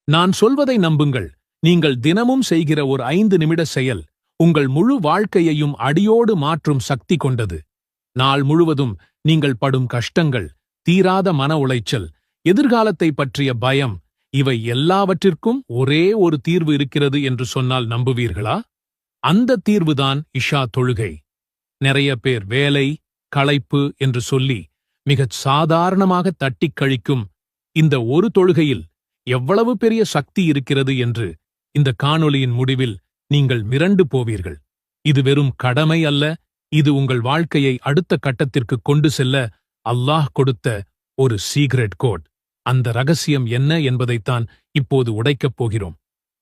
நான் சொல்வதை நம்புங்கள். நீங்கள் தினமும் செய்கிற ஒரு 5 நிமிட செயல் உங்கள் முழு வாழ்க்கையையும் அடியோடு மாற்றும் சக்தி கொண்டது. நாள் முழுவதும் நீங்கள் படும் கஷ்டங்கள், தீராத மன உளைச்சல், எதிர்காலத்தை பற்றிய பயம், இவை எல்லாவற்றிற்கும் ஒரே ஒரு தீர்வு இருக்கிறது என்று சொன்னால் நம்புவீர்களா? அந்த தீர்வுதான் இஷா தொழுகை. நிறைய பேர் வேலை, களைப்பு என்று சொல்லி மிகச் சாதாரணமாக தட்டிக் கழிக்கும் இந்த ஒரு தொழுகையில் எவ்வளவு பெரிய சக்தி இருக்கிறது என்று இந்த காணொளியின் முடிவில் நீங்கள் மிரண்டு போவீர்கள். இது வெறும் கடமை அல்ல, இது உங்கள் வாழ்க்கையை அடுத்த கட்டத்திற்கு கொண்டு செல்ல அல்லாஹ் கொடுத்த ஒரு சீக்ரெட் கோட். அந்த ரகசியம் என்ன என்பதைத்தான் இப்போது உடைக்கப் போகிறோம்.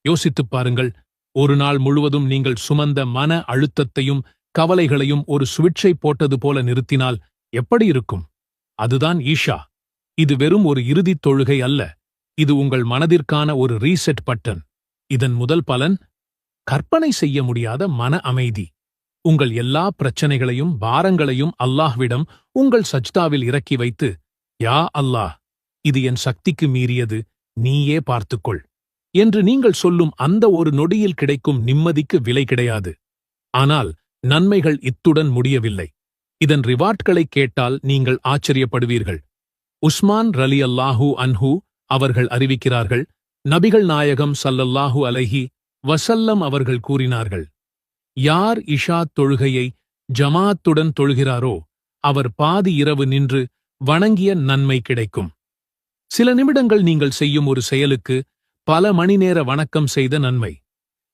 யோசித்துப் பாருங்கள். ஒரு நாள் முழுவதும் நீங்கள் சுமந்த மன அழுத்தத்தையும் கவலைகளையும் ஒரு சுவிட்சை போட்டது போல நிறுத்தினால் எப்படி இருக்கும்? அதுதான் ஈஷா. இது வெறும் ஒரு இறுதித் தொழுகை அல்ல, இது உங்கள் மனதிற்கான ஒரு ரீசெட் பட்டன். இதன் முதல் பலன் கற்பனை செய்ய முடியாத மன அமைதி. உங்கள் எல்லா பிரச்சனைகளையும் பாரங்களையும் அல்லாஹ்விடம் உங்கள் சஜ்தாவில் இறக்கி வைத்து, யா அல்லாஹ், இது என் சக்திக்கு மீறியது, நீயே பார்த்துக்கொள் என்று நீங்கள் சொல்லும் அந்த ஒரு நொடியில் கிடைக்கும் நிம்மதிக்கு விலை கிடையாது. ஆனால் நன்மைகள் இத்துடன் முடியவில்லை. இதன் ரிவார்ட்களை கேட்டால் நீங்கள் ஆச்சரியப்படுவீர்கள். உஸ்மான் ரலியல்லாஹு அன்ஹு அவர்கள் அறிவிக்கிறார்கள், நபிகள் நாயகம் ஸல்லல்லாஹு அலைஹி வஸல்லம் அவர்கள் கூறினார்கள், யார் இஷா தொழுகையை ஜமாத்துடன் தொழுகிறாரோ அவர் பாதி இரவு நின்று வணங்கிய நன்மை கிடைக்கும். சில நிமிடங்கள் நீங்கள் செய்யும் ஒரு செயலுக்கு பல மணி நேர வணக்கம் செய்த நன்மை.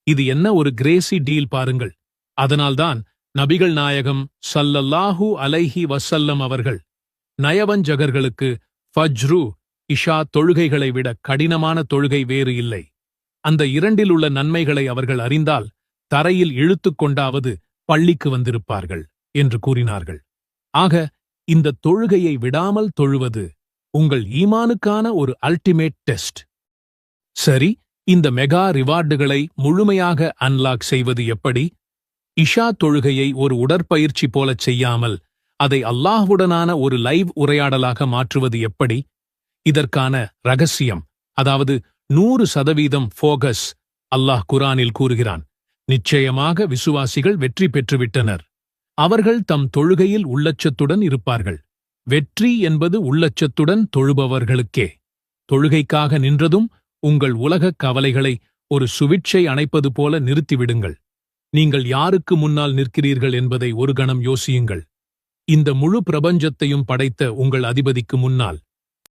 இது என்ன ஒரு கிரேசி டீல் பாருங்கள். அதனால்தான் நபிகள் நாயகம் ஸல்லல்லாஹு அலைஹி வஸல்லம் அவர்கள் நயவஞ்சகர்களுக்கு ஃபஜ்ரு, இஷா தொழுகைகளை விட கடினமான தொழுகை வேறு இல்லை, அந்த இரண்டில் உள்ள நன்மைகளை அவர்கள் அறிந்தால் தரையில் இழுத்துக் கொண்டாவது பள்ளிக்கு வந்திருப்பார்கள் என்று கூறினார்கள். ஆக இந்த தொழுகையை விடாமல் தொழுவது உங்கள் ஈமானுக்கான ஒரு அல்டிமேட் டெஸ்ட். சரி, இந்த மெகா ரிவார்டுகளை முழுமையாக அன்லாக் செய்வது எப்படி? இஷா தொழுகையை ஒரு உடற்பயிற்சி போலச் செய்யாமல் அதை அல்லாஹ்வுடனான ஒரு லைவ் உரையாடலாக மாற்றுவது எப்படி? இதற்கான ரகசியம், அதாவது 100% ஃபோகஸ், அல்லாஹ் குர்ஆனில் கூறுகிறான், நிச்சயமாக விசுவாசிகள் வெற்றி பெற்றுவிட்டனர். அவர்கள் தம் தொழுகையில் உள்ளச்சத்துடன் இருப்பார்கள். வெற்றி என்பது உள்ளச்சத்துடன் தொழுபவர்களுக்கே. தொழுகைக்காக நின்றதும் உங்கள் உலகக் கவலைகளை ஒரு சுவிட்சை அணைப்பது போல நிறுத்திவிடுங்கள். நீங்கள் யாருக்கு முன்னால் நிற்கிறீர்கள் என்பதை ஒரு கணம் யோசியுங்கள். இந்த முழு பிரபஞ்சத்தையும் படைத்த உங்கள் அதிபதிக்கு முன்னால்.